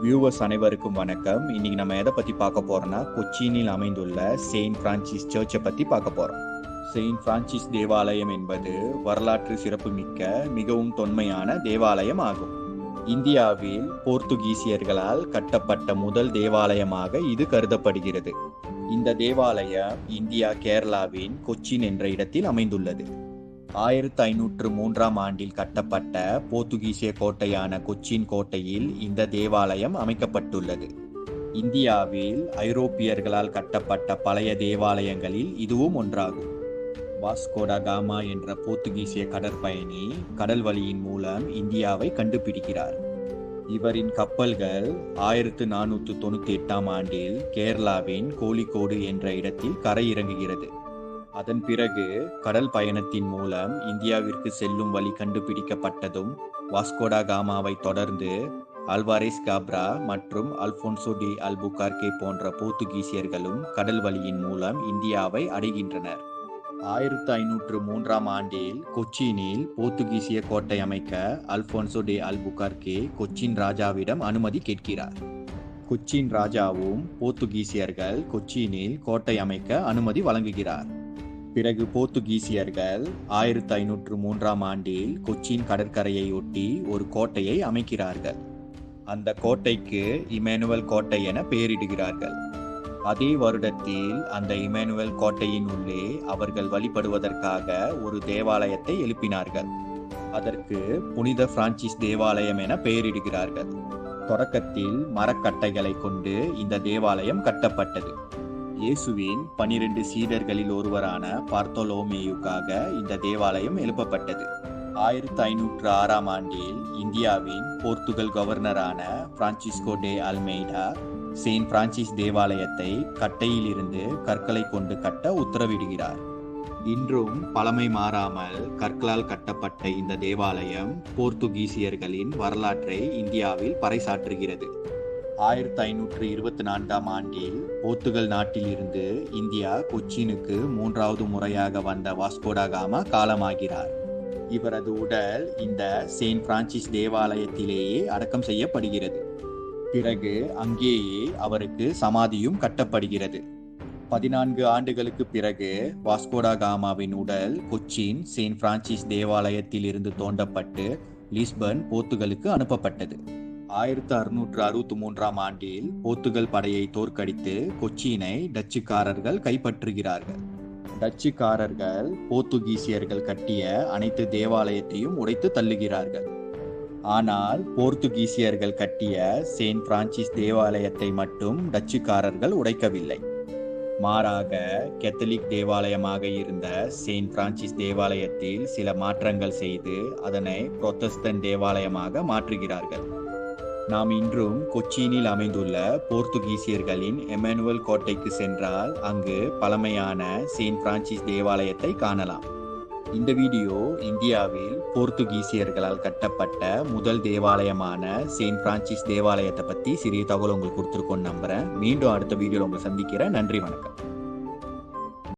Viewers அனைவருக்கும் வணக்கம். இன்னைக்கு நம்ம எதை பத்தி பார்க்க போறோம்னா, கொச்சினில் அமைந்துள்ள செயின்ட் பிரான்சிஸ் சர்ச்சை பத்தி பார்க்க போறோம். செயின்ட் பிரான்சிஸ் தேவாலயம் என்பது வரலாற்று சிறப்புமிக்க மிகவும் தொன்மையான தேவாலயம் ஆகும். இந்தியாவில் போர்த்துகீசியர்களால் கட்டப்பட்ட முதல் தேவாலயமாக இது கருதப்படுகிறது. இந்த தேவாலயம் இந்தியா கேரளாவின் கொச்சின் என்ற இடத்தில் அமைந்துள்ளது. 1503ஆம் ஆண்டில் கட்டப்பட்ட போர்த்துகீசிய கோட்டையான கொச்சின் கோட்டையில் இந்த தேவாலயம் அமைக்கப்பட்டுள்ளது. இந்தியாவில் ஐரோப்பியர்களால் கட்டப்பட்ட பழைய தேவாலயங்களில் இதுவும் ஒன்றாகும். வாஸ்கோ ட காமா என்ற போர்த்துகீசிய கடற்பயணி கடல் வழியின் மூலம் இந்தியாவை கண்டுபிடிக்கிறார். இவரின் கப்பல்கள் 1498ஆம் ஆண்டில் கேரளாவின் கோழிக்கோடு என்ற இடத்தில் கரையிறங்குகிறது. அதன் பிறகு கடல் பயணத்தின் மூலம் இந்தியாவிற்கு செல்லும் வழி கண்டுபிடிக்கப்பட்டதும் வாஸ்கோ ட காமாவை தொடர்ந்து அல்வாரெஸ் காப்ரா மற்றும் அல்போன்சோ டி அல்புகார்கே போன்ற போர்த்துகீசியர்களும் கடல் வழியின் மூலம் இந்தியாவை அடைகின்றனர். 1503ஆம் ஆண்டில் கொச்சினில் போர்த்துகீசிய கோட்டை அமைக்க அல்போன்சோ டி அல்புகார்கே கொச்சின் ராஜாவிடம் அனுமதி கேட்கிறார். கொச்சின் ராஜாவும் போர்த்துகீசியர்கள் கொச்சினில் கோட்டை அமைக்க அனுமதி வழங்குகிறார். பிறகு போர்த்துகீசியர்கள் 1503ஆம் ஆண்டில் கொச்சின் கடற்கரையை ஒட்டி ஒரு கோட்டையை அமைக்கிறார்கள். அந்த கோட்டைக்கு இமானுவேல் கோட்டை என பெயரிடுகிறார்கள். அதே வருடத்தில் அந்த இமானுவேல் கோட்டையின் உள்ளே அவர்கள் வழிபடுவதற்காக ஒரு தேவாலயத்தை எழுப்பினார்கள். அதற்கு புனித பிரான்சிஸ் தேவாலயம் என பெயரிடுகிறார்கள். தொடக்கத்தில் மரக்கட்டைகளை கொண்டு இந்த தேவாலயம் கட்டப்பட்டது. இயேசுவின் 12 சீடர்களில் ஒருவரான பார்த்தோலோமேயுக்காக இந்த தேவாலயம் எழுப்பப்பட்டது. 1506ஆம் ஆண்டில் இந்தியாவின் போர்த்துகல் கவர்னரான பிரான்சிஸ்கோ டே அல்மெய்டா செயின்ட் பிரான்சிஸ் தேவாலயத்தை கட்டையில் இருந்து கற்களை கொண்டு கட்ட உத்தரவிடுகிறார். இன்றும் பழமை மாறாமல் கற்களால் கட்டப்பட்ட இந்த தேவாலயம் போர்த்துகீசியர்களின் வரலாற்றை இந்தியாவில் பறைசாற்றுகிறது. 1524ஆம் ஆண்டில் போர்த்துகல் நாட்டில் இருந்து இந்தியா கொச்சினுக்கு 3வது முறையாக வந்த வாஸ்கோ ட காமா காலமாகிறார். இவரது உடல் இந்த செயின்ட் பிரான்சிஸ் தேவாலயத்திலேயே அடக்கம் செய்யப்படுகிறது. பிறகு அங்கேயே அவருக்கு சமாதியும் கட்டப்படுகிறது. 14 ஆண்டுகளுக்கு பிறகு வாஸ்கோ ட காமாவின் உடல் கொச்சின் செயின்ட் பிரான்சிஸ் தேவாலயத்தில் இருந்து தோண்டப்பட்டு லிஸ்பன் போர்த்துகலுக்கு அனுப்பப்பட்டது. 1663ஆம் ஆண்டில் போர்த்துகல் படையை தோற்கடித்து கொச்சினை டச்சுக்காரர்கள் கைப்பற்றுகிறார்கள். டச்சுக்காரர்கள் போர்த்துகீசியர்கள் கட்டிய அனைத்து தேவாலயத்தையும் உடைத்து தள்ளுகிறார்கள். ஆனால் போர்த்துகீசியர்கள் கட்டிய செயின்ட் பிரான்சிஸ் தேவாலயத்தை மட்டும் டச்சுக்காரர்கள் உடைக்கவில்லை. மாறாக கேத்தலிக் தேவாலயமாக இருந்த செயின்ட் பிரான்சிஸ் தேவாலயத்தில் சில மாற்றங்கள் செய்து அதனை புரோட்டஸ்டன்ட் தேவாலயமாக மாற்றுகிறார்கள். நாம் இன்றும் கொச்சினில் அமைந்துள்ள போர்த்துகீசியர்களின் இமானுவேல் கோட்டைக்கு சென்றால் அங்கு பழமையான செயின்ட் பிரான்சிஸ் தேவாலயத்தை காணலாம். இந்த வீடியோ இந்தியாவில் போர்த்துகீசியர்களால் கட்டப்பட்ட முதல் தேவாலயமான செயின்ட் பிரான்சிஸ் தேவாலயத்தை பற்றி சிறிய தகவல் உங்களுக்கு கொடுத்துருக்கோன்னு நம்புறேன். மீண்டும் அடுத்த வீடியோவில் உங்களை சந்திக்கிறேன். நன்றி, வணக்கம்.